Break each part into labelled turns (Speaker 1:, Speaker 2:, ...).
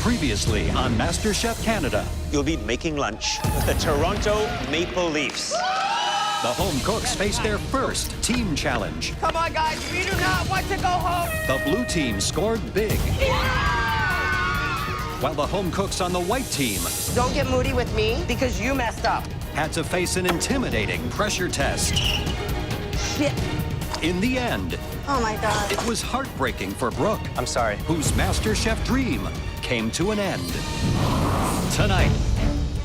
Speaker 1: Previously on MasterChef Canada.
Speaker 2: You'll be making lunch with the Toronto Maple Leafs.
Speaker 1: The home cooks face their first team challenge.
Speaker 3: Come on, guys, we do not want to go home.
Speaker 1: The blue team scored big. While the home cooks on the white team
Speaker 3: Don't get moody with me because you messed up.
Speaker 1: had to face an intimidating pressure test.
Speaker 3: Shit.
Speaker 1: In the end,
Speaker 4: Oh my God.
Speaker 1: it was heartbreaking for Brooke,
Speaker 5: I'm sorry.
Speaker 1: whose MasterChef dream came to an end. Tonight,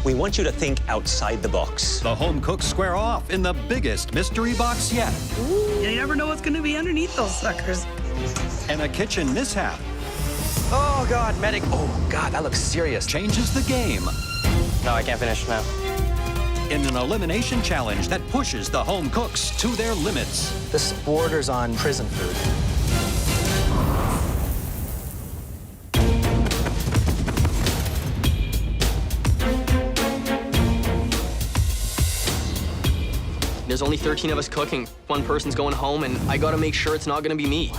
Speaker 2: We want you to think outside the box.
Speaker 1: the home cooks square off in the biggest mystery box yet.
Speaker 6: You never know what's going to be underneath those suckers.
Speaker 1: And a kitchen mishap
Speaker 5: Oh, God, medic. Oh, God, that looks serious.
Speaker 1: changes the game
Speaker 5: No, I can't finish now.
Speaker 1: in an elimination challenge that pushes the home cooks to their limits.
Speaker 5: This borders on prison food.
Speaker 7: There's only 13 of us cooking. One person's going home, and I gotta make sure it's not gonna be me.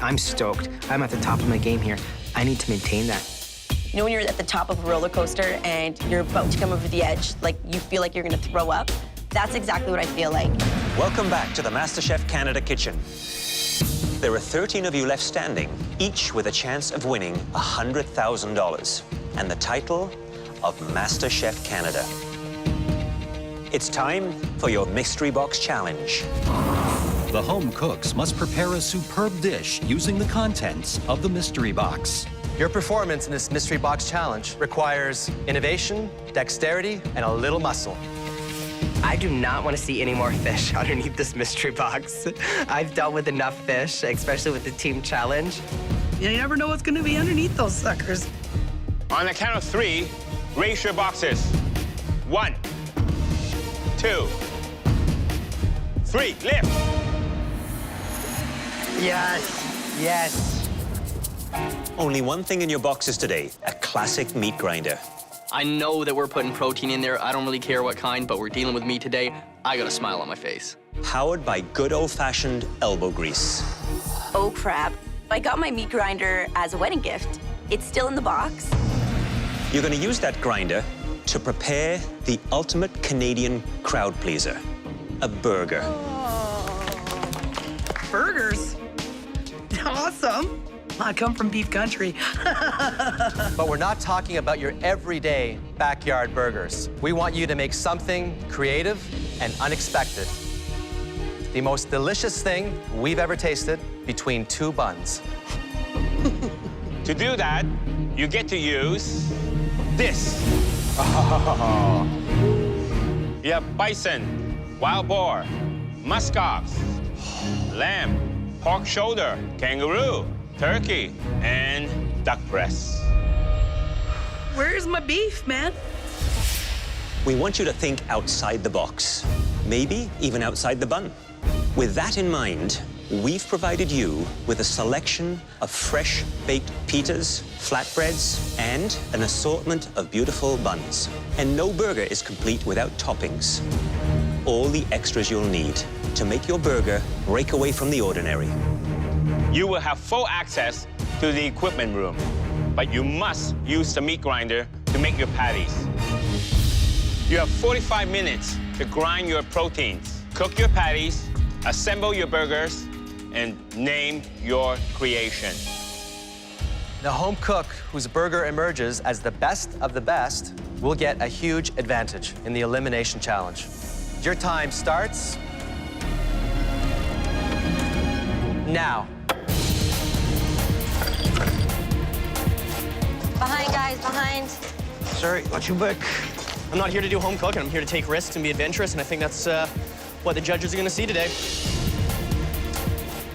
Speaker 8: I'm stoked. I'm at the top of my game here. I need to maintain that.
Speaker 4: You know when you're at the top of a roller coaster and you're about to come over the edge, like you feel like you're gonna throw up? That's exactly what I feel like.
Speaker 2: Welcome back to the MasterChef Canada kitchen. There are 13 of you left standing, each with a chance of winning $100,000 and the title of MasterChef Canada. It's time for your Mystery Box Challenge.
Speaker 1: The home cooks must prepare a superb dish using the contents of the mystery box.
Speaker 5: Your performance in this mystery box challenge requires innovation, dexterity, and a little muscle.
Speaker 8: I do not want to see any more fish underneath this mystery box. I've dealt with enough fish, especially with the team challenge.
Speaker 6: You never know what's going to be underneath those suckers.
Speaker 9: On the count of 3, raise your boxes. 1, 2, 3, lift.
Speaker 8: Yes, yes.
Speaker 2: Only one thing in your boxes today, a classic meat grinder.
Speaker 7: I know that we're putting protein in there. I don't really care what kind, but we're dealing with meat today. I got a smile on my face.
Speaker 2: Powered by good old-fashioned elbow grease.
Speaker 4: Oh crap. I got my meat grinder as a wedding gift. It's still in the box.
Speaker 2: You're going to use that grinder to prepare the ultimate Canadian crowd pleaser, a burger.
Speaker 6: Burgers? Awesome. I come from beef country.
Speaker 5: But we're not talking about your everyday backyard burgers. We want you to make something creative and unexpected. The most delicious thing we've ever tasted between 2 buns.
Speaker 9: To do that, you get to use this. You have bison, wild boar, muskox, lamb, pork shoulder, kangaroo, turkey, and duck breast.
Speaker 6: Where's my beef, man?
Speaker 2: We want you to think outside the box, maybe even outside the bun. With that in mind, we've provided you with a selection of fresh baked pitas, flatbreads, and an assortment of beautiful buns. And no burger is complete without toppings. All the extras you'll need to make your burger break away from the ordinary.
Speaker 9: You will have full access to the equipment room, but you must use the meat grinder to make your patties. You have 45 minutes to grind your proteins, cook your patties, assemble your burgers, and name your creation.
Speaker 5: The home cook whose burger emerges as the best of the best will get a huge advantage in the elimination challenge. Your time starts now.
Speaker 4: Behind, guys, behind.
Speaker 7: Sorry, got you back. I'm not here to do home cooking. I'm here to take risks and be adventurous, and I think that's what the judges are going to see today.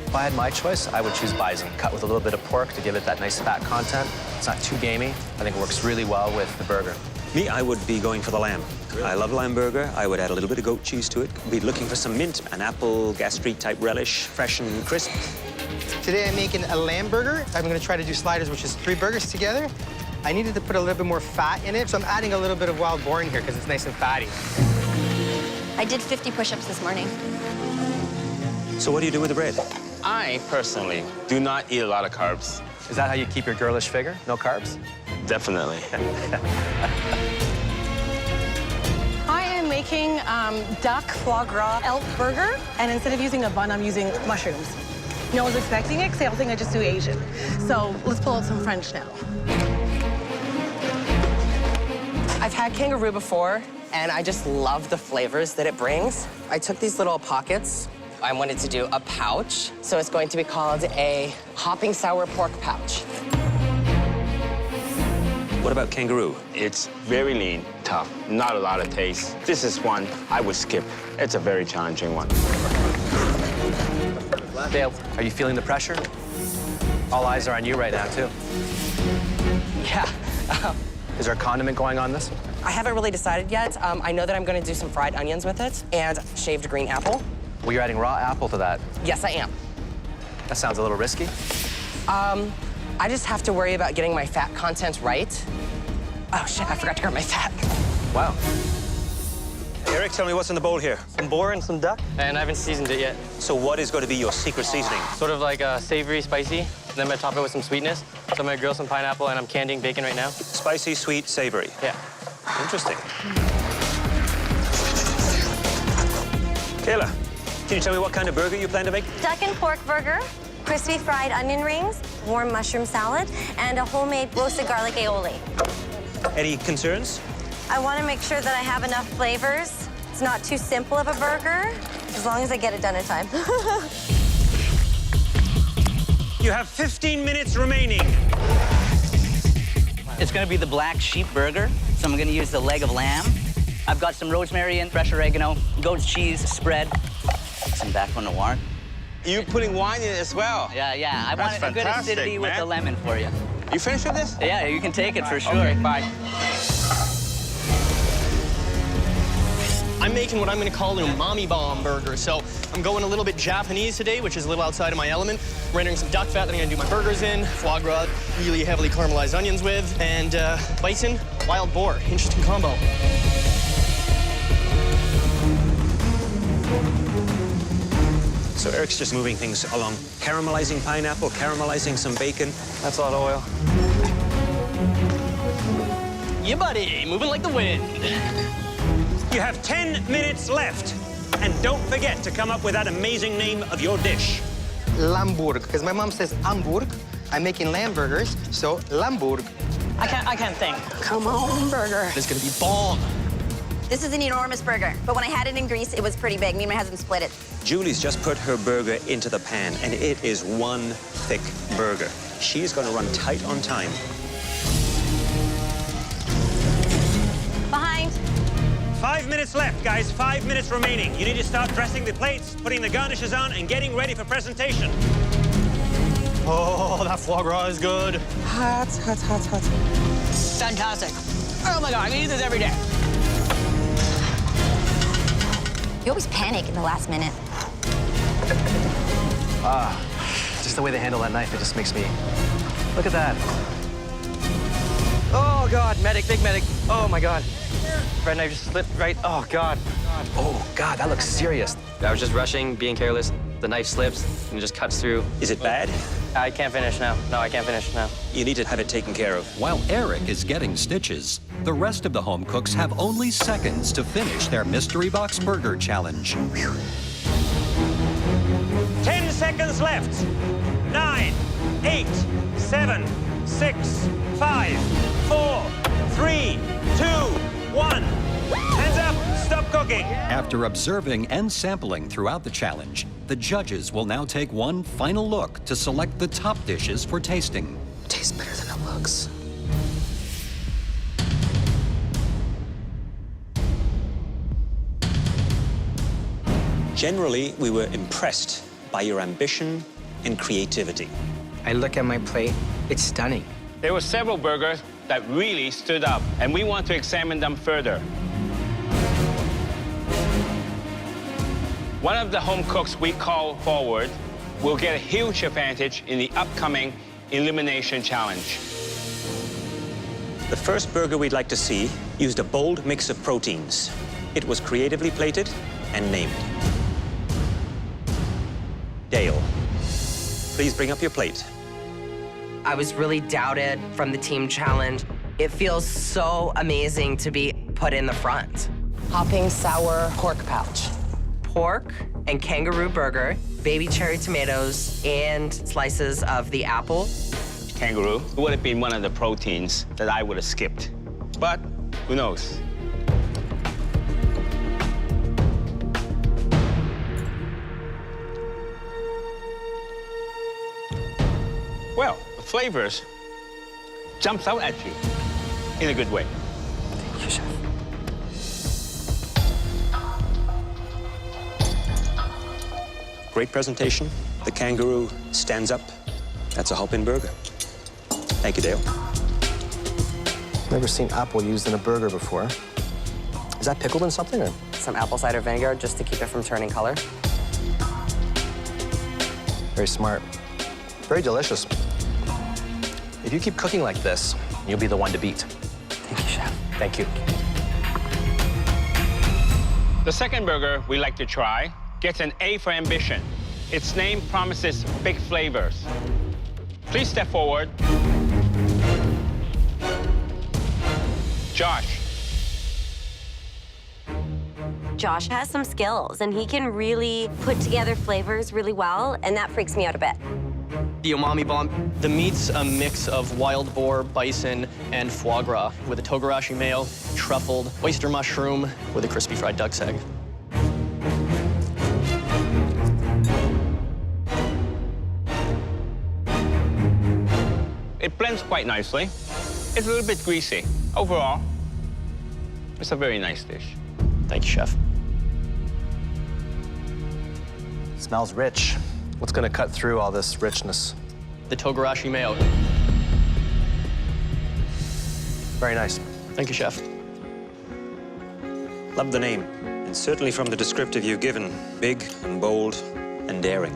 Speaker 5: If I had my choice, I would choose bison, cut with a little bit of pork to give it that nice fat content. It's not too gamey. I think it works really well with the burger.
Speaker 2: Me, I would be going for the lamb. I love lamb burger. I would add a little bit of goat cheese to it. Be looking for some mint, an apple gastrique type relish, fresh and crisp.
Speaker 10: Today I'm making a lamb burger. I'm gonna try to do sliders, which is 3 burgers together. I needed to put a little bit more fat in it, so I'm adding a little bit of wild boar in here because it's nice and fatty.
Speaker 4: I did 50 push-ups this morning.
Speaker 2: So what do you do with the bread?
Speaker 9: I, personally, do not eat a lot of carbs.
Speaker 5: Is that how you keep your girlish figure? No carbs?
Speaker 9: Definitely.
Speaker 6: I am making duck foie gras elk burger, and instead of using a bun, I'm using mushrooms. No one's expecting it, because they all think I just do Asian. So let's pull out some French now.
Speaker 3: I've had kangaroo before, and I just love the flavors that it brings. I took these little pockets. I wanted to do a pouch, so it's going to be called a hopping sour pork pouch.
Speaker 2: What about kangaroo?
Speaker 9: It's very lean, tough, not a lot of taste. This is one I would skip. It's a very challenging one.
Speaker 5: Dale, are you feeling the pressure? All eyes are on you right now, too.
Speaker 3: Yeah.
Speaker 5: Is there a condiment going on this?
Speaker 3: I haven't really decided yet. I know that I'm going to do some fried onions with it and shaved green apple.
Speaker 5: Well, you're adding raw apple to that.
Speaker 3: Yes, I am.
Speaker 5: That sounds a little risky.
Speaker 3: I just have to worry about getting my fat content right. Oh, shit, I forgot to grab my fat.
Speaker 5: Wow.
Speaker 2: Eric, tell me what's in the bowl here.
Speaker 7: Some boar and some duck, and I haven't seasoned it yet.
Speaker 2: So what is going to be your secret seasoning?
Speaker 7: Sort of like savory, spicy. Then I'm gonna top it with some sweetness. So I'm gonna grill some pineapple, and I'm candying bacon right now.
Speaker 2: Spicy, sweet, savory.
Speaker 7: Yeah.
Speaker 2: Interesting. Kayla, can you tell me what kind of burger you plan to make?
Speaker 11: Duck and pork burger, crispy fried onion rings, warm mushroom salad, and a homemade roasted garlic aioli.
Speaker 2: Any concerns?
Speaker 11: I want to make sure that I have enough flavors. It's not too simple of a burger, as long as I get it done in time.
Speaker 2: You have 15 minutes remaining.
Speaker 12: It's gonna be the black sheep burger, so I'm gonna use the leg of lamb. I've got some rosemary and fresh oregano, goat's cheese spread, some backbone noir.
Speaker 9: You putting wine in it as well?
Speaker 12: Yeah, I
Speaker 9: That's
Speaker 12: wanted a good
Speaker 9: fantastic,
Speaker 12: acidity with
Speaker 9: man.
Speaker 12: the lemon for you.
Speaker 9: You finished with this?
Speaker 12: Yeah, you can take it for sure.
Speaker 9: Okay, bye.
Speaker 7: I'm making what I'm gonna call an umami bomb burger. So I'm going a little bit Japanese today, which is a little outside of my element. Rendering some duck fat that I'm gonna do my burgers in, foie gras, really heavily caramelized onions with, and bison, wild boar. Interesting combo.
Speaker 2: So Eric's just moving things along. Caramelizing pineapple, caramelizing some bacon.
Speaker 7: That's a lot of oil. Yeah, buddy, moving like the wind.
Speaker 2: You have 10 minutes left. And don't forget to come up with that amazing name of your dish.
Speaker 10: Lamburg, because my mom says Hamburg. I'm making lamb burgers, so Lamburg.
Speaker 6: I can't think.
Speaker 3: Come on, burger.
Speaker 7: It's gonna be bomb.
Speaker 11: This is an enormous burger, but when I had it in Greece, it was pretty big. Me and my husband split it.
Speaker 2: Julie's just put her burger into the pan, and it is one thick burger. She's going to run tight on time.
Speaker 11: Behind.
Speaker 2: 5 minutes left, guys. 5 minutes remaining. You need to start dressing the plates, putting the garnishes on, and getting ready for presentation.
Speaker 7: Oh, that foie gras is good.
Speaker 3: Hot.
Speaker 6: Fantastic. Oh my God, I can eat this every day.
Speaker 11: You always panic in the last minute.
Speaker 5: Just the way they handle that knife, it just makes me... Look at that.
Speaker 7: Oh, God, medic, big medic. Oh, my God. Red knife just slipped right. Oh, God.
Speaker 5: Oh, God, that looks serious.
Speaker 7: I was just rushing, being careless. The knife slips and just cuts through.
Speaker 2: Is it bad?
Speaker 7: I can't finish now. No, I can't finish now.
Speaker 2: You need to have it taken care of.
Speaker 1: While Eric is getting stitches, the rest of the home cooks have only seconds to finish their Mystery Box Burger Challenge.
Speaker 2: 10 seconds left. 9, 8, 7, 6, 5, 4, 3, 2, 1. Hands up. Stop cooking.
Speaker 1: After observing and sampling throughout the challenge, the judges will now take one final look to select the top dishes for tasting.
Speaker 3: Tastes better than it looks.
Speaker 2: Generally, we were impressed by your ambition and creativity.
Speaker 8: I look at my plate, it's stunning.
Speaker 9: There were several burgers that really stood up, and we want to examine them further. One of the home cooks we call forward will get a huge advantage in the upcoming Elimination Challenge.
Speaker 2: The first burger we'd like to see used a bold mix of proteins. It was creatively plated and named. Dale, please bring up your plate.
Speaker 8: I was really doubted from the team challenge. It feels so amazing to be put in the front.
Speaker 3: Hopping sour pork pouch.
Speaker 8: Pork and kangaroo burger, baby cherry tomatoes, and slices of the apple.
Speaker 9: Kangaroo would have been one of the proteins that I would have skipped. But who knows? Well, the flavors jumps out at you in a good way.
Speaker 3: Thank you, Chef.
Speaker 2: Great presentation. The kangaroo stands up. That's a hop-in burger. Thank you, Dale.
Speaker 5: Never seen apple used in a burger before. Is that pickled in something, or?
Speaker 3: Some apple cider vinegar just to keep it from turning color.
Speaker 5: Very smart. Very delicious. If you keep cooking like this, you'll be the one to beat.
Speaker 3: Thank you, Chef.
Speaker 5: Thank you.
Speaker 9: The second burger we like to try gets an A for ambition. Its name promises big flavors. Please step forward. Josh.
Speaker 11: Josh has some skills, and he can really put together flavors really well, and that freaks me out a bit.
Speaker 7: The umami bomb. The meat's a mix of wild boar, bison, and foie gras with a togarashi mayo, truffled oyster mushroom with a crispy fried duck's egg.
Speaker 9: It blends quite nicely. It's a little bit greasy. Overall, it's a very nice dish.
Speaker 7: Thank you, Chef.
Speaker 5: Smells rich. What's gonna cut through all this richness?
Speaker 7: The togarashi mayo.
Speaker 5: Very nice.
Speaker 7: Thank you, Chef.
Speaker 2: Love the name, and certainly from the descriptive you've given, big and bold and daring.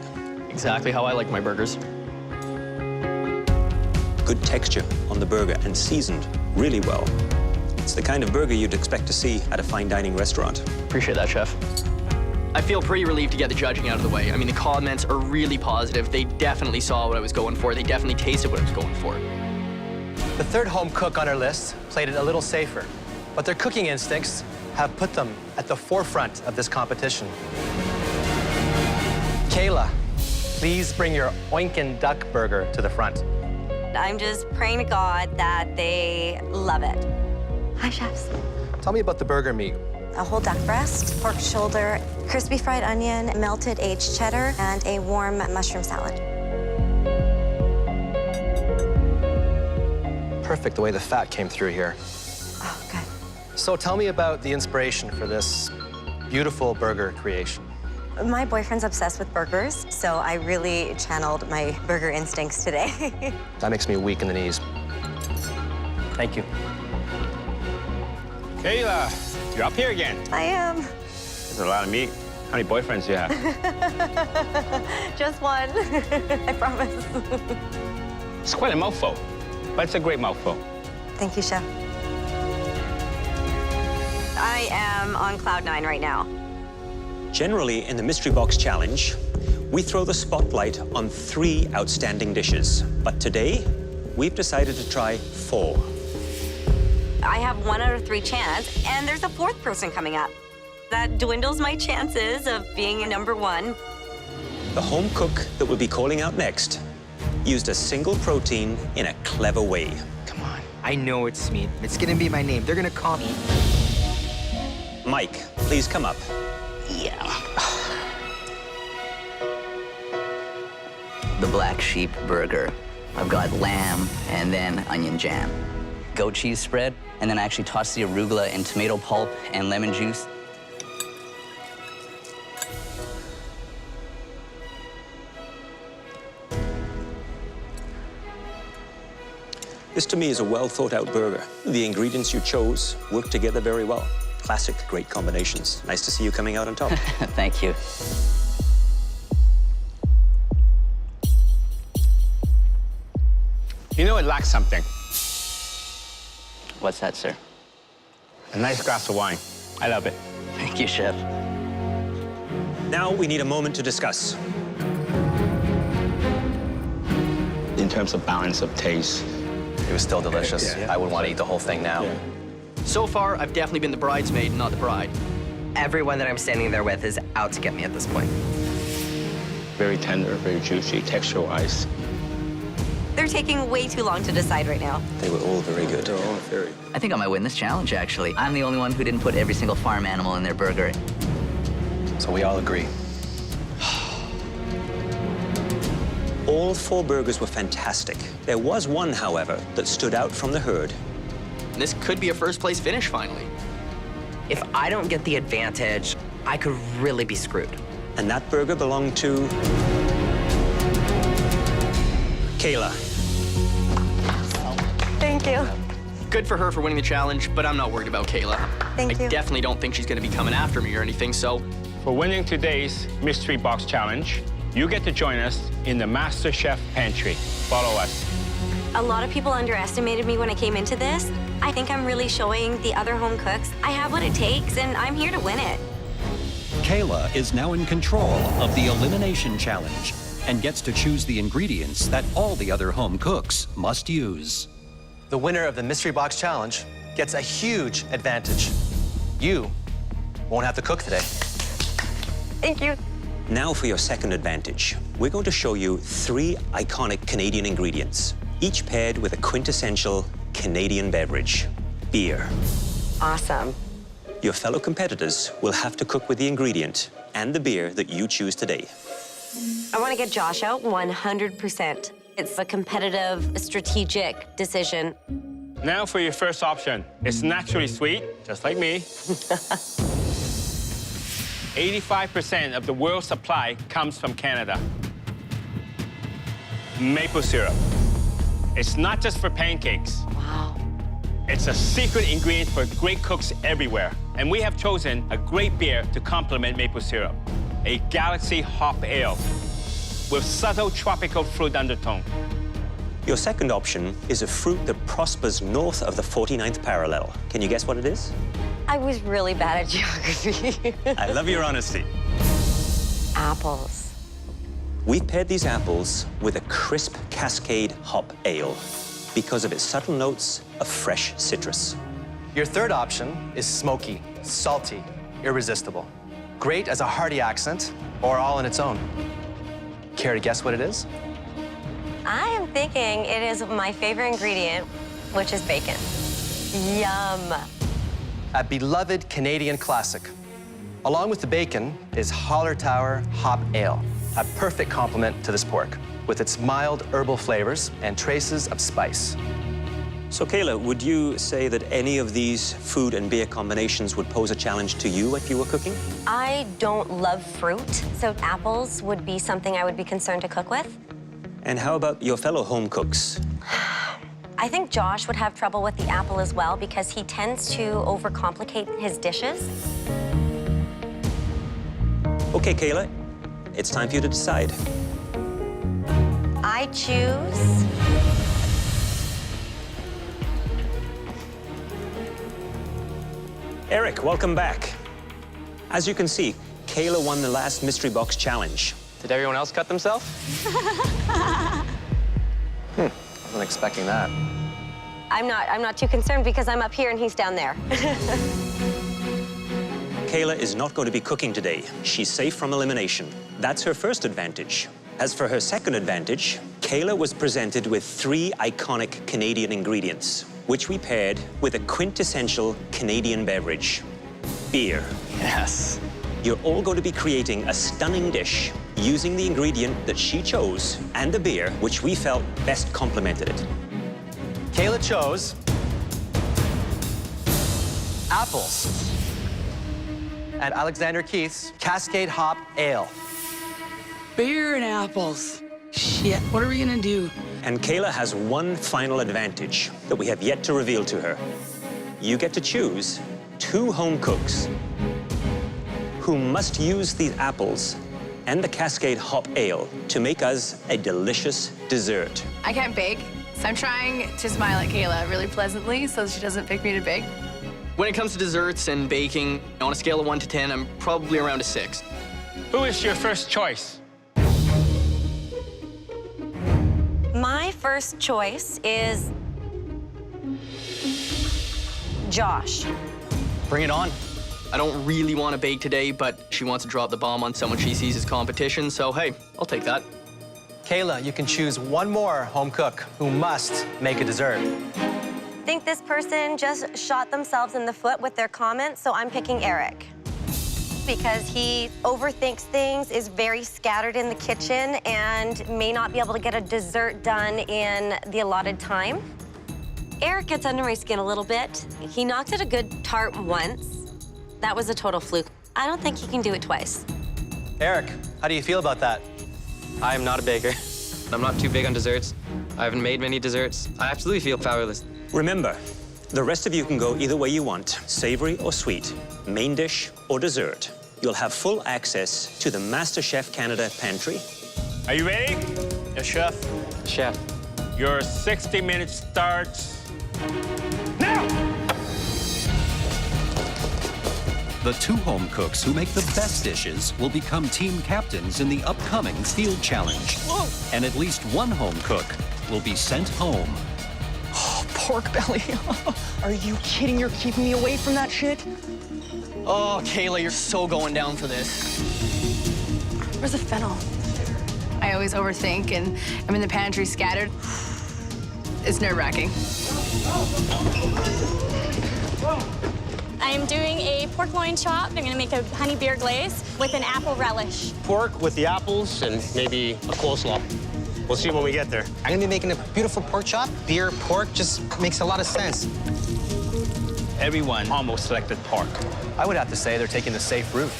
Speaker 7: Exactly how I like my burgers.
Speaker 2: Good texture on the burger and seasoned really well. It's the kind of burger you'd expect to see at a fine dining restaurant.
Speaker 7: Appreciate that, Chef. I feel pretty relieved to get the judging out of the way. I mean, the comments are really positive. They definitely saw what I was going for. They definitely tasted what I was going for.
Speaker 5: The third home cook on our list played it a little safer, but their cooking instincts have put them at the forefront of this competition. Kayla, please bring your oinkin' duck burger to the front.
Speaker 11: I'm just praying to God that they love it. Hi, chefs.
Speaker 5: Tell me about the burger meat.
Speaker 11: A whole duck breast, pork shoulder, crispy fried onion, melted aged cheddar, and a warm mushroom salad.
Speaker 5: Perfect the way the fat came through here.
Speaker 11: Oh, good.
Speaker 5: So tell me about the inspiration for this beautiful burger creation.
Speaker 11: My boyfriend's obsessed with burgers, so I really channeled my burger instincts today.
Speaker 5: That makes me weak in the knees. Thank you.
Speaker 9: Kayla, you're up here again.
Speaker 11: I am.
Speaker 9: There's a lot of meat. How many boyfriends do you have?
Speaker 11: Just one, I promise.
Speaker 9: It's quite a mouthful, but it's a great mouthful.
Speaker 11: Thank you, Chef. I am on cloud 9 right now.
Speaker 2: Generally, in the Mystery Box Challenge, we throw the spotlight on 3 outstanding dishes. But today, we've decided to try 4.
Speaker 11: I have 1 out of 3 chance, and there's a 4th person coming up. That dwindles my chances of being a #1.
Speaker 2: The home cook that we'll be calling out next used a single protein in a clever way.
Speaker 12: Come on. I know it's me. It's gonna be my name. They're gonna call me.
Speaker 2: Mike, please come up.
Speaker 12: Yeah. The black sheep burger. I've got lamb and then onion jam. Goat cheese spread, and then I actually toss the arugula in tomato pulp and lemon juice.
Speaker 2: This, to me, is a well-thought-out burger. The ingredients you chose work together very well. Classic, great combinations. Nice to see you coming out on top.
Speaker 12: Thank you.
Speaker 9: You know it lacks something.
Speaker 12: What's that, sir?
Speaker 9: A nice glass of wine. I love it.
Speaker 12: Thank you, Chef.
Speaker 2: Now we need a moment to discuss.
Speaker 13: In
Speaker 9: terms of balance of taste.
Speaker 5: It was still delicious. I would want to eat the whole thing now.
Speaker 7: So far, I've definitely been the bridesmaid, not the bride.
Speaker 8: Everyone that I'm standing there with is out to get me at this point.
Speaker 9: Very tender, very juicy, texture-wise.
Speaker 11: They're taking way too long to decide right now.
Speaker 2: They were all very good.
Speaker 9: They're all very.
Speaker 12: I think I might win this challenge, actually. I'm the only one who didn't put every single farm animal in their burger.
Speaker 5: So we all agree.
Speaker 2: All 4 burgers were fantastic. There was one, however, that stood out from the herd.
Speaker 7: This could be a first-place finish, finally.
Speaker 8: If I don't get the advantage, I could really be screwed.
Speaker 2: And that burger belonged to Kayla.
Speaker 4: Thank you.
Speaker 7: Good for her for winning the challenge, but I'm not worried about Kayla.
Speaker 11: Thank you.
Speaker 7: I definitely don't think she's gonna be coming after me or anything, so.
Speaker 9: For winning today's Mystery Box Challenge, you get to join us in the MasterChef pantry. Follow us.
Speaker 11: A lot of people underestimated me when I came into this. I think I'm really showing the other home cooks I have what it takes, and I'm here to win it.
Speaker 1: Kayla is now in control of the Elimination Challenge and gets to choose the ingredients that all the other home cooks must use.
Speaker 5: The winner of the Mystery Box Challenge gets a huge advantage. You won't have to cook today.
Speaker 4: Thank you.
Speaker 2: Now for your second advantage. We're going to show you 3 iconic Canadian ingredients, each paired with a quintessential Canadian beverage, beer.
Speaker 4: Awesome.
Speaker 2: Your fellow competitors will have to cook with the ingredient and the beer that you choose today.
Speaker 11: I want to get Josh out 100%. It's a competitive, strategic decision.
Speaker 9: Now for your first option. It's naturally sweet, just like me. 85% of the world's supply comes from Canada. Maple syrup. It's not just for pancakes.
Speaker 11: Wow.
Speaker 9: It's a secret ingredient for great cooks everywhere. And we have chosen a great beer to complement maple syrup. A Galaxy Hop Ale with subtle tropical fruit undertone.
Speaker 2: Your second option is a fruit that prospers north of the 49th parallel. Can you guess what it is?
Speaker 11: I was really bad at geography.
Speaker 2: I love your honesty.
Speaker 11: Apples.
Speaker 2: We've paired these apples with a crisp Cascade Hop Ale because of its subtle notes of fresh citrus.
Speaker 5: Your third option is smoky, salty, irresistible. Great as a hearty accent or all on its own. Care to guess what it is?
Speaker 11: I am thinking it is my favorite ingredient, which is bacon. Yum.
Speaker 5: A beloved Canadian classic. Along with the bacon is Hallertauer Hop Ale, a perfect complement to this pork, with its mild herbal flavors and traces of spice.
Speaker 2: So, Kayla, would you say that any of these food and beer combinations would pose a challenge to you if you were cooking?
Speaker 11: I don't love fruit, so apples would be something I would be concerned to cook with.
Speaker 2: And how about your fellow home cooks?
Speaker 11: I think Josh would have trouble with the apple as well because he tends to overcomplicate his dishes.
Speaker 2: Okay, Kayla, it's time for you to decide.
Speaker 11: I choose...
Speaker 2: Eric, welcome back. As you can see, Kayla won the last Mystery Box Challenge.
Speaker 5: Did everyone else cut themselves? Wasn't expecting that.
Speaker 11: I'm not too concerned because I'm up here and he's down there.
Speaker 2: Kayla is not going to be cooking today. She's safe from elimination. That's her first advantage. As for her second advantage, Kayla was presented with 3 iconic Canadian ingredients, which we paired with a quintessential Canadian beverage, beer.
Speaker 5: Yes.
Speaker 2: You're all going to be creating a stunning dish using the ingredient that she chose and the beer which we felt best complemented it.
Speaker 5: Kayla chose apples and Alexander Keith's Cascade Hop Ale.
Speaker 13: Beer and apples. Shit, what are we gonna do?
Speaker 2: And Kayla has one final advantage that we have yet to reveal to her. You get to choose 2 home cooks who must use these apples and the Cascade Hop Ale to make us a delicious dessert.
Speaker 14: I can't bake, so I'm trying to smile at Kayla really pleasantly so she doesn't pick me to bake.
Speaker 7: When it comes to desserts and baking, on a scale of 1 to 10, I'm probably around a 6.
Speaker 9: Who is your first choice?
Speaker 11: My first choice is Josh.
Speaker 7: Bring it on. I don't really want to bake today, but she wants to drop the bomb on someone she sees as competition, so hey, I'll take that.
Speaker 5: Kayla, you can choose one more home cook who must make a dessert.
Speaker 11: I think this person just shot themselves in the foot with their comments, so I'm picking Eric. Because he overthinks things, is very scattered in the kitchen, and may not be able to get a dessert done in the allotted time. Eric gets under my skin a little bit. He knocked out a good tart once. That was a total fluke. I don't think he can do it twice.
Speaker 5: Eric, how do you feel about that?
Speaker 15: I am not a baker. I'm not too big on desserts. I haven't made many desserts. I absolutely feel powerless.
Speaker 2: Remember, the rest of you can go either way you want, savory or sweet, main dish or dessert. You'll have full access to the MasterChef Canada pantry.
Speaker 9: Are you ready?
Speaker 7: Yes, chef.
Speaker 15: Chef.
Speaker 9: Your 60 minutes starts now!
Speaker 1: The 2 home cooks who make the best dishes will become team captains in the upcoming field challenge.
Speaker 7: Whoa.
Speaker 1: And at least 1 home cook will be sent home.
Speaker 16: Oh, pork belly. Are you kidding? You're keeping me away from that shit?
Speaker 7: Oh, Kayla, you're so going down for this.
Speaker 14: Where's the fennel? I always overthink, and I'm in the pantry scattered. It's nerve-wracking.
Speaker 17: I am doing a pork loin chop. I'm gonna make a honey beer glaze with an apple relish.
Speaker 18: Pork with the apples and maybe a coleslaw. We'll see when we get there.
Speaker 10: I'm gonna be making a beautiful pork chop. Beer, pork, just makes a lot of sense.
Speaker 9: Everyone almost selected pork.
Speaker 5: I would have to say they're taking the safe route.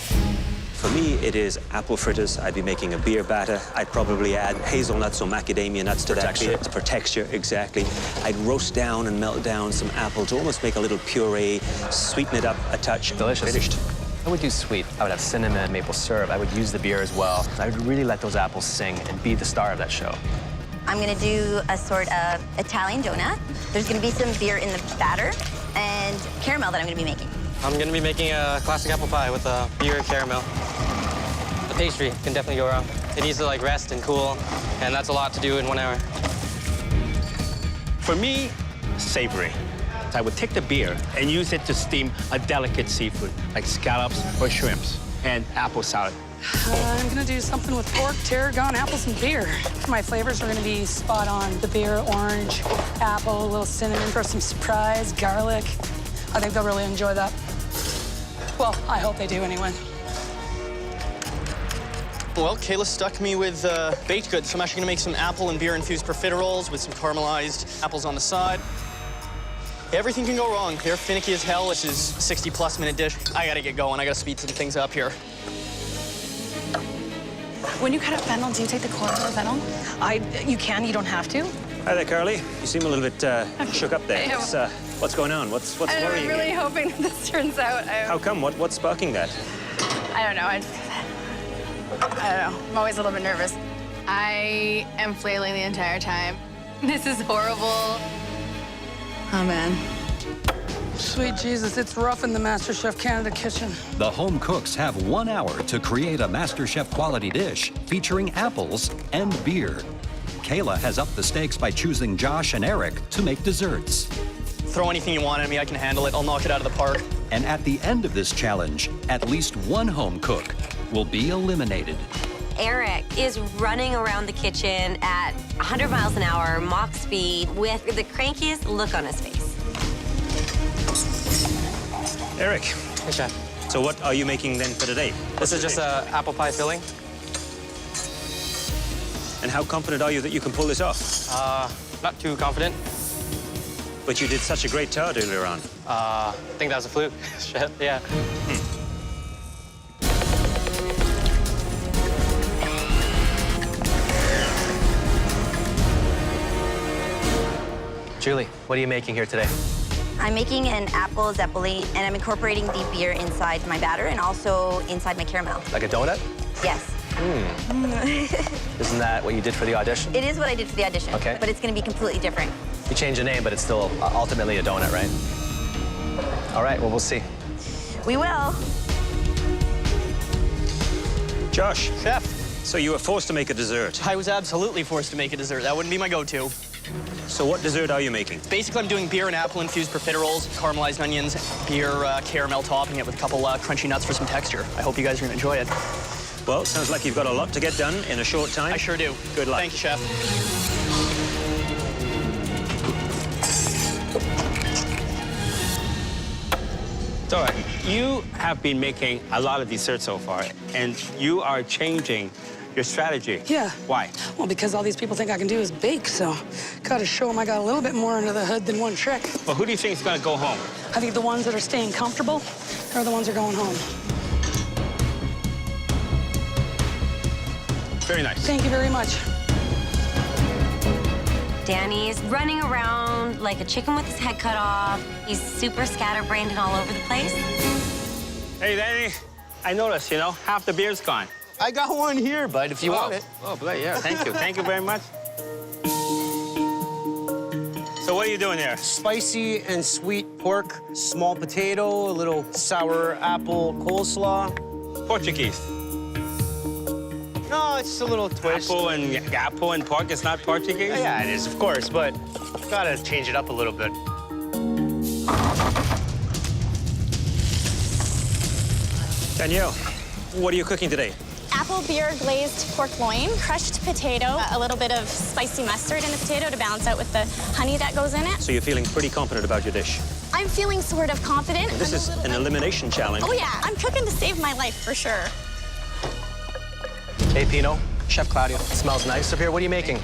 Speaker 2: For me, it is apple fritters. I'd be making a beer batter. I'd probably add hazelnuts or macadamia nuts to that beer. For texture, exactly. I'd roast down and melt down some apple to almost make a little puree, sweeten it up a touch.
Speaker 5: Delicious.
Speaker 2: Finished.
Speaker 5: I would do sweet. I would have cinnamon, maple syrup. I would use the beer as well. I would really let those apples sing and be the star of that show.
Speaker 4: I'm gonna do a sort of Italian donut. There's gonna be some beer in the batter and caramel that I'm gonna be making.
Speaker 15: I'm gonna be making a classic apple pie with a beer and caramel. The pastry can definitely go wrong. It needs to like rest and cool, and that's a lot to do in 1 hour.
Speaker 9: For me, savory. I would take the beer and use it to steam a delicate seafood, like scallops or shrimps, and apple salad.
Speaker 6: I'm gonna do something with pork, tarragon, apples, and beer. My flavors are gonna be spot on. The beer, orange, apple, a little cinnamon for some surprise, garlic. I think they'll really enjoy that. Well, I hope they do anyway.
Speaker 7: Well, Kayla stuck me with baked goods, so I'm actually gonna make some apple and beer-infused profiteroles with some caramelized apples on the side. Everything can go wrong. They're finicky as hell. This is a 60-plus minute dish. I gotta get going. I gotta speed some things up here.
Speaker 6: When you cut up fennel, do you take the core of the fennel? You can, you don't have to.
Speaker 2: Hi there, Carly. You seem a little bit shook up there. What's going on? What's worrying
Speaker 14: I'm really
Speaker 2: you?
Speaker 14: hoping this turns out.
Speaker 2: How come? What's sparking that?
Speaker 14: I don't know. I don't know. I'm always a little bit nervous. I am flailing the entire time. This is horrible. Oh, man.
Speaker 6: Sweet Jesus, it's rough in the MasterChef Canada kitchen.
Speaker 1: The home cooks have 1 hour to create a MasterChef quality dish featuring apples and beer. Kayla has upped the stakes by choosing Josh and Eric to make desserts.
Speaker 7: Throw anything you want at me, I can handle it. I'll knock it out of the park.
Speaker 1: And at the end of this challenge, at least 1 home cook will be eliminated.
Speaker 11: Eric is running around the kitchen at 100 miles an hour, Mach speed, with the crankiest look on his face.
Speaker 2: Eric.
Speaker 15: Hey, Chef.
Speaker 2: So what are you making then for today?
Speaker 15: This is just an apple pie filling.
Speaker 2: And how confident are you that you can pull this off?
Speaker 15: Not too confident.
Speaker 2: But you did such a great tart earlier on.
Speaker 15: I think that was a fluke, Chef, yeah.
Speaker 5: Julie, what are you making here today?
Speaker 4: I'm making an apple zeppoli, and I'm incorporating the beer inside my batter and also inside my caramel.
Speaker 5: Like a donut?
Speaker 4: Yes.
Speaker 5: Isn't that what you did for the audition?
Speaker 4: It is what I did for the audition,
Speaker 5: Okay.
Speaker 4: but it's going to be completely different.
Speaker 5: You change the name, but it's still ultimately a donut, right? All right, well, we'll see.
Speaker 4: We will.
Speaker 2: Josh.
Speaker 7: Chef.
Speaker 2: So you were forced to make a dessert.
Speaker 7: I was absolutely forced to make a dessert. That wouldn't be my go-to.
Speaker 2: So what dessert are you making?
Speaker 7: Basically, I'm doing beer and apple-infused profiteroles, caramelized onions, beer caramel, topping it with a couple crunchy nuts for some texture. I hope you guys are gonna enjoy it.
Speaker 2: Well, sounds like you've got a lot to get done in a short time.
Speaker 7: I sure do.
Speaker 2: Good luck.
Speaker 7: Thank you, Chef.
Speaker 9: Dora, you have been making a lot of desserts so far, and you are changing your strategy.
Speaker 13: Yeah.
Speaker 9: Why?
Speaker 13: Well, because all these people think I can do is bake, so gotta show them I got a little bit more under the hood than one trick.
Speaker 9: Well, who do you think is gonna go home?
Speaker 13: I think the ones that are staying comfortable are the ones that are going home.
Speaker 9: Very nice.
Speaker 13: Thank you very much.
Speaker 11: Danny's running around like a chicken with his head cut off. He's super scatterbrained and all over the place.
Speaker 9: Hey, Danny, I noticed, half the beer's gone.
Speaker 18: I got one here, bud, if you want it.
Speaker 9: Oh, yeah, thank you. Thank you very much. So what are you doing there?
Speaker 18: Spicy and sweet pork, small potato, a little sour apple coleslaw.
Speaker 9: Portuguese.
Speaker 18: No, it's a little twist.
Speaker 9: Apple and pork, it's not Portuguese?
Speaker 18: Yeah, it is, of course, but gotta change it up a little bit.
Speaker 2: Danielle, what are you cooking today?
Speaker 17: Apple beer glazed pork loin, crushed potato, a little bit of spicy mustard in the potato to balance out with the honey that goes in it.
Speaker 2: So you're feeling pretty confident about your dish?
Speaker 17: I'm feeling sort of confident.
Speaker 2: This is an elimination challenge.
Speaker 17: Oh, yeah. I'm cooking to save my life, for sure.
Speaker 5: Hey, Pino. Chef Claudio. It smells nice up here. What are you making?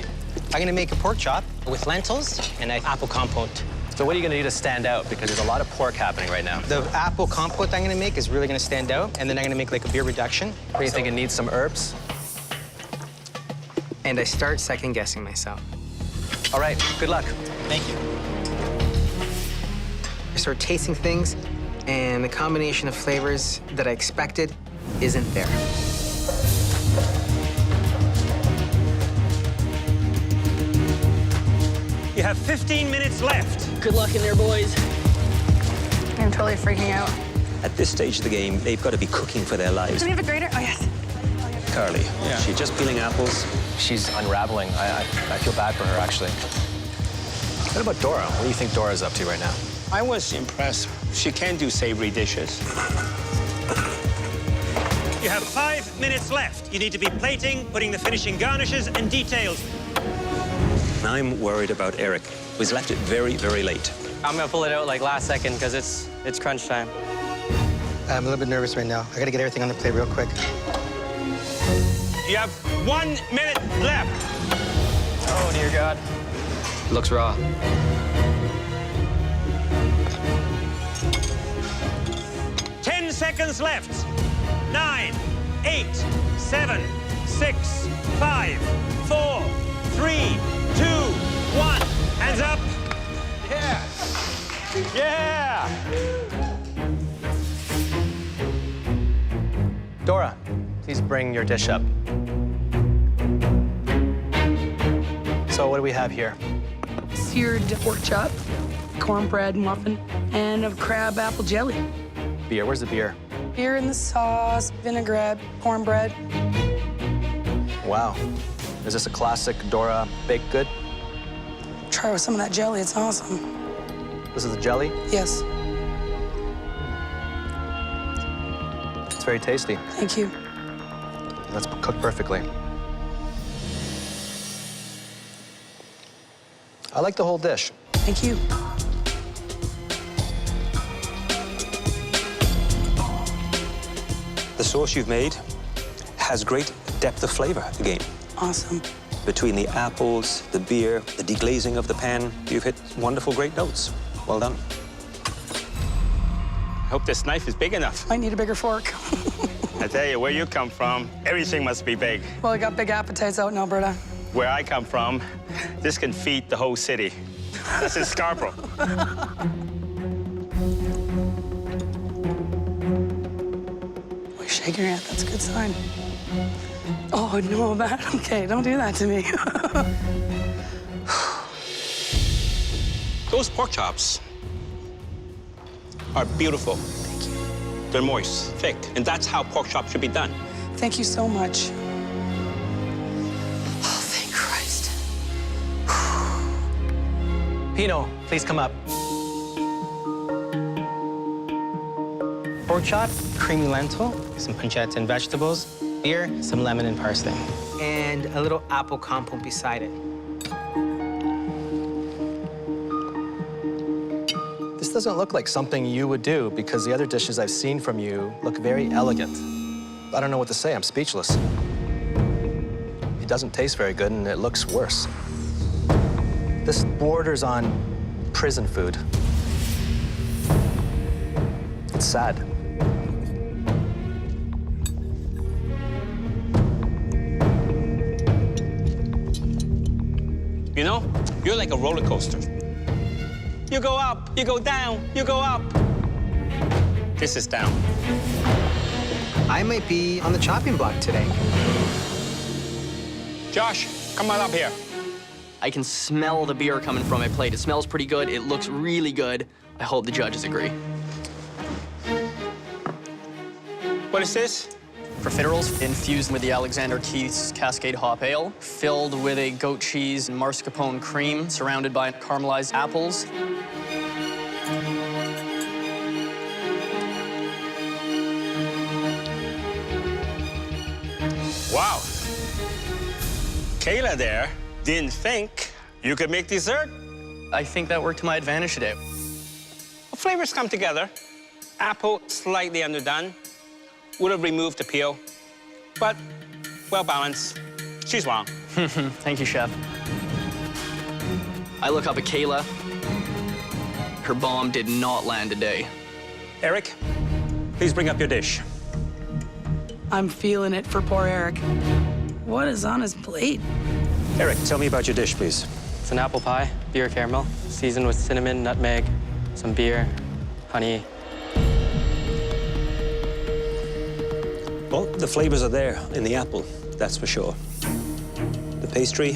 Speaker 10: I'm gonna make a pork chop with lentils and an apple compote.
Speaker 5: So what are you gonna do to stand out? Because there's a lot of pork happening right now.
Speaker 10: The apple compote I'm gonna make is really gonna stand out, and then I'm gonna make like a beer reduction.
Speaker 5: What do you think it needs some herbs?
Speaker 8: And I start second-guessing myself.
Speaker 5: All right, good luck.
Speaker 10: Thank you.
Speaker 8: I start tasting things, and the combination of flavors that I expected isn't there.
Speaker 2: You have 15 minutes left.
Speaker 13: Good luck in there, boys.
Speaker 14: I'm totally freaking out.
Speaker 2: At this stage of the game, they've got to be cooking for their lives.
Speaker 14: Do we have a grater? Oh, yes.
Speaker 2: Carly, she's just peeling apples.
Speaker 5: She's unraveling. I feel bad for her, actually. What about Dora? What do you think Dora's up to right now?
Speaker 9: I was impressed. She can do savory dishes.
Speaker 2: You have 5 minutes left. You need to be plating, putting the finishing garnishes and details. I'm worried about Eric, who's left it very, very late.
Speaker 15: I'm gonna pull it out like last second because it's crunch time.
Speaker 10: I'm a little bit nervous right now. I gotta get everything on the plate real quick.
Speaker 9: You have 1 minute left.
Speaker 15: Oh, dear God.
Speaker 8: Looks raw.
Speaker 2: Ten seconds left. 9, 8, 7, 6, 5, 4, 3, 2, 1. Hands up.
Speaker 18: Yeah. Yeah.
Speaker 5: Dora, please bring your dish up. So what do we have here?
Speaker 13: Seared pork chop, cornbread muffin, and a crab apple jelly.
Speaker 5: Beer, where's the beer?
Speaker 13: Beer in the sauce, vinaigrette, cornbread.
Speaker 5: Wow. Is this a classic Dora baked good?
Speaker 13: Try with some of that jelly, it's awesome.
Speaker 5: This is the jelly?
Speaker 13: Yes,
Speaker 5: It's very tasty.
Speaker 13: thank you.
Speaker 5: That's cooked perfectly. I like the whole dish.
Speaker 13: Thank you.
Speaker 2: The sauce you've made has great depth of flavor again.
Speaker 13: Awesome.
Speaker 2: Between the apples, the beer, the deglazing of the pan, you've hit wonderful, great notes. Well done.
Speaker 9: I hope this knife is big enough.
Speaker 13: Might need a bigger fork.
Speaker 9: I tell you, where you come from, everything must be big.
Speaker 13: Well, I got big appetites out in Alberta.
Speaker 9: Where I come from, this can feed the whole city. This is Scarborough.
Speaker 13: You're shaking your head, that's a good sign. Oh, no, that, okay, don't do that to me.
Speaker 9: Those pork chops are beautiful.
Speaker 13: Thank you.
Speaker 9: They're moist, thick, and that's how pork chops should be done.
Speaker 13: Thank you so much. Oh, thank Christ.
Speaker 5: Pino, please come up.
Speaker 15: Pork chop, creamy lentil, some pancetta and vegetables, beer, some lemon and parsley.
Speaker 18: And a little apple compote beside it.
Speaker 5: This doesn't look like something you would do because the other dishes I've seen from you look very elegant. I don't know what to say, I'm speechless. It doesn't taste very good and it looks worse. This borders on prison food. It's sad.
Speaker 9: You know, you're like a roller coaster. You go up, you go down, you go up. This is down.
Speaker 18: I might be on the chopping block today.
Speaker 9: Josh, come on up here.
Speaker 7: I can smell the beer coming from my plate. It smells pretty good. It looks really good. I hope the judges agree.
Speaker 9: What is this?
Speaker 7: Profiteroles infused with the Alexander Keith's Cascade Hop Ale, filled with a goat cheese and mascarpone cream, surrounded by caramelized apples.
Speaker 9: Wow. Kayla there didn't think you could make dessert.
Speaker 7: I think that worked to my advantage today.
Speaker 9: Well, flavors come together. Apple slightly underdone. Would have removed the peel, but well balanced. She's wrong.
Speaker 7: Thank you, Chef. I look up at Kayla. Her bomb did not land today.
Speaker 2: Eric, please bring up your dish.
Speaker 13: I'm feeling it for poor Eric. What is on his plate?
Speaker 2: Eric, tell me about your dish, please.
Speaker 15: It's an apple pie, beer caramel, seasoned with cinnamon, nutmeg, some beer, honey.
Speaker 2: Well, the flavors are there in the apple, that's for sure. The pastry,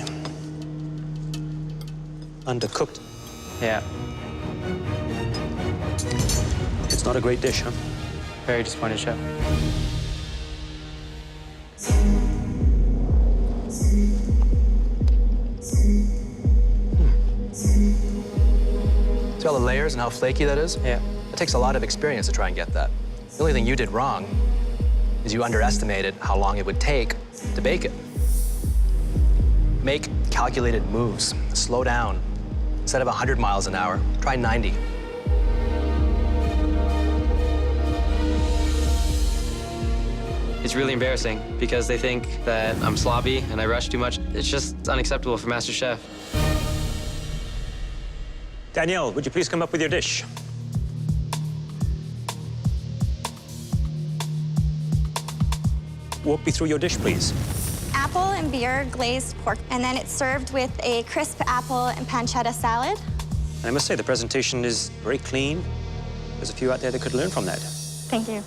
Speaker 2: undercooked.
Speaker 15: Yeah.
Speaker 2: It's not a great dish, huh?
Speaker 15: Very disappointed, Chef.
Speaker 5: See all the layers and how flaky that is?
Speaker 15: Yeah.
Speaker 5: It takes a lot of experience to try and get that. The only thing you did wrong is you underestimated how long it would take to bake it. Make calculated moves. Slow down. Instead of 100 miles an hour, try 90.
Speaker 15: It's really embarrassing because they think that I'm sloppy and I rush too much. It's just unacceptable for MasterChef.
Speaker 2: Danielle, would you please come up with your dish? Walk me through your dish, please.
Speaker 17: Apple and beer glazed pork, and then it's served with a crisp apple and pancetta salad.
Speaker 2: And I must say, the presentation is very clean. There's a few out there that could learn from that.
Speaker 17: Thank you.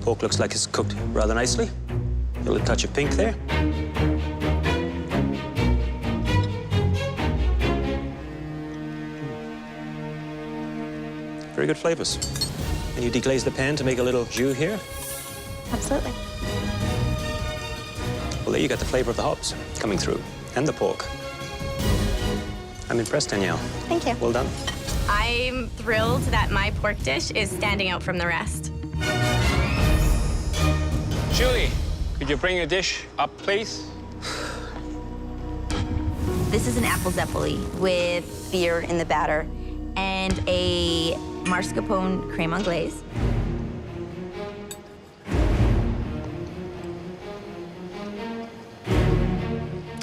Speaker 2: Pork looks like it's cooked rather nicely. A little touch of pink there. Very good flavors. And you deglaze the pan to make a little jus here.
Speaker 17: Absolutely.
Speaker 2: Well, there you got the flavor of the hops coming through, and the pork. I'm impressed, Danielle.
Speaker 17: Thank you.
Speaker 2: Well done.
Speaker 19: I'm thrilled that my pork dish is standing out from the rest.
Speaker 9: Julie, could you bring your dish up, please?
Speaker 4: This is an apple zeppoli with beer in the batter and a mascarpone creme anglaise.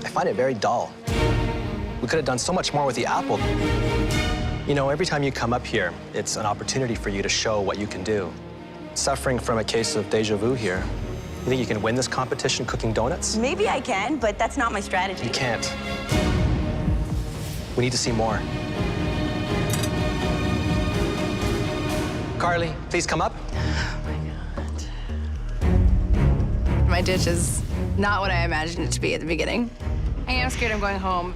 Speaker 5: I find it very dull. We could have done so much more with the apple. You know, every time you come up here, it's an opportunity for you to show what you can do. Suffering from a case of deja vu here. You think you can win this competition cooking donuts?
Speaker 4: Maybe I can, but that's not my strategy.
Speaker 5: You can't. We need to see more. Carly, please come up.
Speaker 14: My dish is not what I imagined it to be at the beginning. I am scared I'm going home.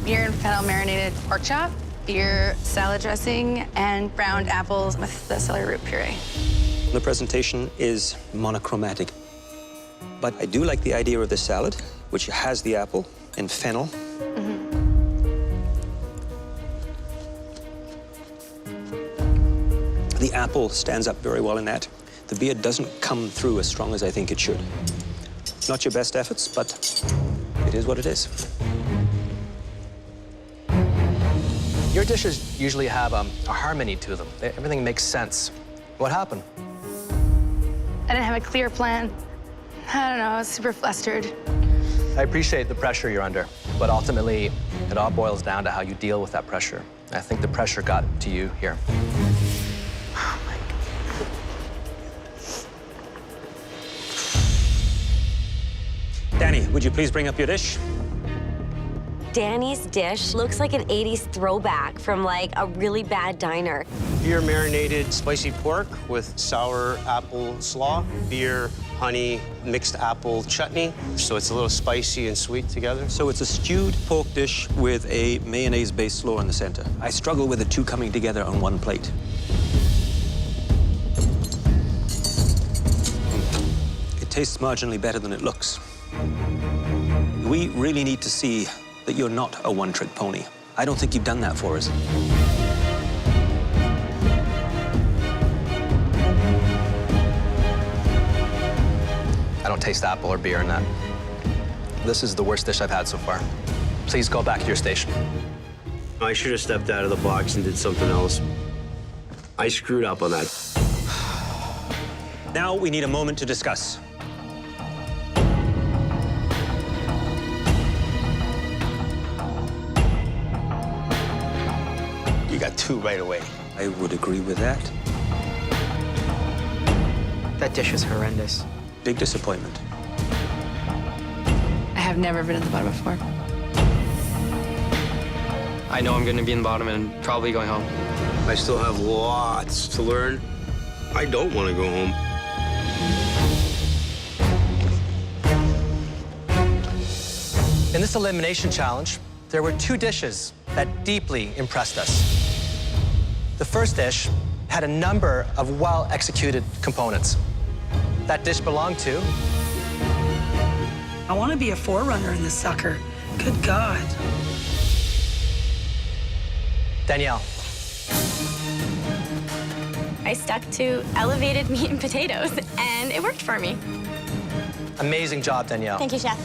Speaker 14: Beer and fennel marinated pork chop, beer salad dressing, and browned apples with the celery root puree.
Speaker 2: The presentation is monochromatic. But I do like the idea of the salad, which has the apple, in fennel. The apple stands up very well in that. The beer doesn't come through as strong as I think it should. Not your best efforts, but it is what it is.
Speaker 5: Your dishes usually have a harmony to them. Everything makes sense. What happened?
Speaker 14: I didn't have a clear plan. I don't know, I was super flustered.
Speaker 5: I appreciate the pressure you're under, but ultimately, it all boils down to how you deal with that pressure. I think the pressure got to you here.
Speaker 2: Danny, would you please bring up your dish?
Speaker 11: Danny's dish looks like an 80s throwback from like a really bad diner.
Speaker 18: Beer marinated spicy pork with sour apple slaw, beer, honey, mixed apple chutney. So it's a little spicy and sweet together.
Speaker 2: So it's a stewed pork dish with a mayonnaise-based slaw in the center. I struggle with the two coming together on one plate. It tastes marginally better than it looks. We really need to see that you're not a one-trick pony. I don't think you've done that for us.
Speaker 5: I don't taste apple or beer in that. This is the worst dish I've had so far. Please go back to your station.
Speaker 20: I should have stepped out of the box and did something else. I screwed up on that.
Speaker 2: Now we need a moment to discuss.
Speaker 9: You got two right away.
Speaker 2: I would agree with that.
Speaker 8: That dish is horrendous.
Speaker 2: Big disappointment.
Speaker 14: I have never been at the bottom before.
Speaker 15: I know I'm going to be in the bottom and probably going home.
Speaker 20: I still have lots to learn. I don't want to go home.
Speaker 5: In this elimination challenge, there were two dishes that deeply impressed us. The first dish had a number of well-executed components. That dish belonged to...
Speaker 13: I want to be a forerunner in this sucker. Good God.
Speaker 5: Danielle.
Speaker 19: I stuck to elevated meat and potatoes, and it worked for me.
Speaker 5: Amazing job, Danielle.
Speaker 17: Thank you, Chef.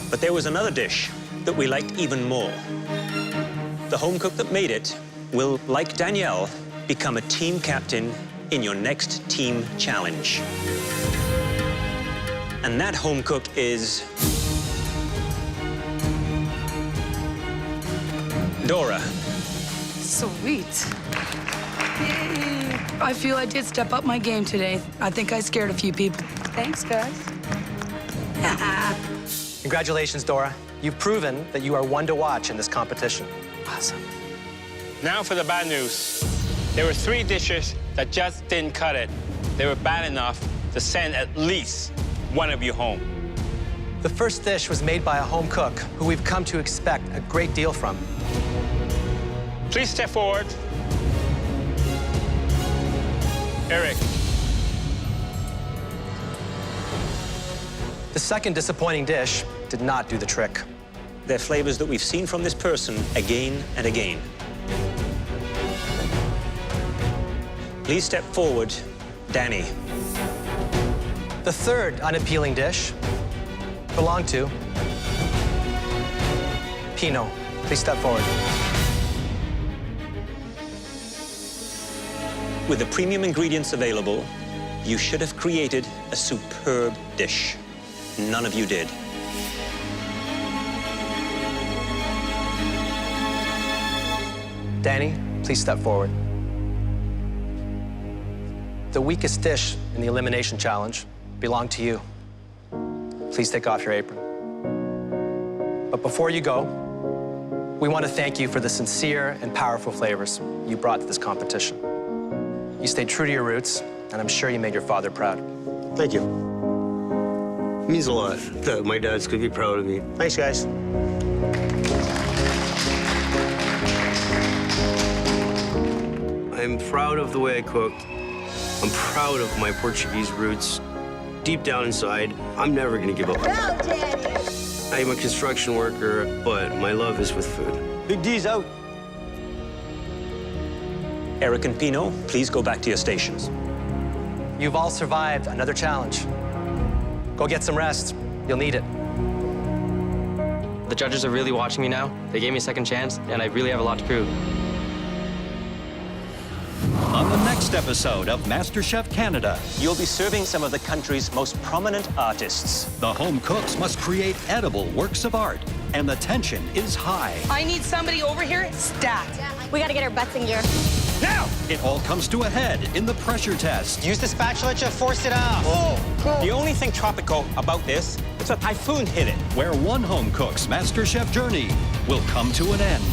Speaker 2: But there was another dish that we liked even more. The home cook that made it will, like Danielle, become a team captain in your next team challenge. And that home cook is... Dora.
Speaker 13: Sweet. Yay. I feel I did step up my game today. I think I scared a few people. Thanks, guys.
Speaker 5: Congratulations, Dora. You've proven that you are one to watch in this competition.
Speaker 13: Awesome.
Speaker 9: Now for the bad news. There were 3 dishes that just didn't cut it. They were bad enough to send at least one of you home.
Speaker 5: The first dish was made by a home cook who we've come to expect a great deal from.
Speaker 9: Please step forward. Eric.
Speaker 5: The second disappointing dish did not do the trick.
Speaker 2: They're flavors that we've seen from this person again and again. Please step forward, Danny.
Speaker 5: The third unappealing dish belonged to Pino. Please step forward.
Speaker 2: With the premium ingredients available, you should have created a superb dish. None of you did.
Speaker 5: Danny, please step forward. The weakest dish in the elimination challenge belonged to you. Please take off your apron. But before you go, we want to thank you for the sincere and powerful flavors you brought to this competition. You stayed true to your roots, and I'm sure you made your father proud.
Speaker 20: Thank you. It means a lot that my dad's gonna be proud of me.
Speaker 18: Thanks, guys.
Speaker 20: I'm proud of the way I cooked. I'm proud of my Portuguese roots. Deep down inside, I'm never gonna give up. I'm a construction worker, but my love is with food.
Speaker 2: Big D's out. Eric and Pino, please go back to your stations.
Speaker 5: You've all survived another challenge. Go get some rest. You'll need it.
Speaker 15: The judges are really watching me now. They gave me a second chance, and I really have a lot to prove.
Speaker 1: On the next episode of MasterChef Canada,
Speaker 2: you'll be serving some of the country's most prominent artists.
Speaker 1: The home cooks must create edible works of art, and the tension is high.
Speaker 6: I need somebody over here stat.
Speaker 17: We gotta get our butts in gear.
Speaker 1: Now! It all comes to a head in the pressure test.
Speaker 10: Use the spatula to force it off.
Speaker 9: The only thing tropical about this is a typhoon hit it.
Speaker 1: Where one home cook's MasterChef journey will come to an end.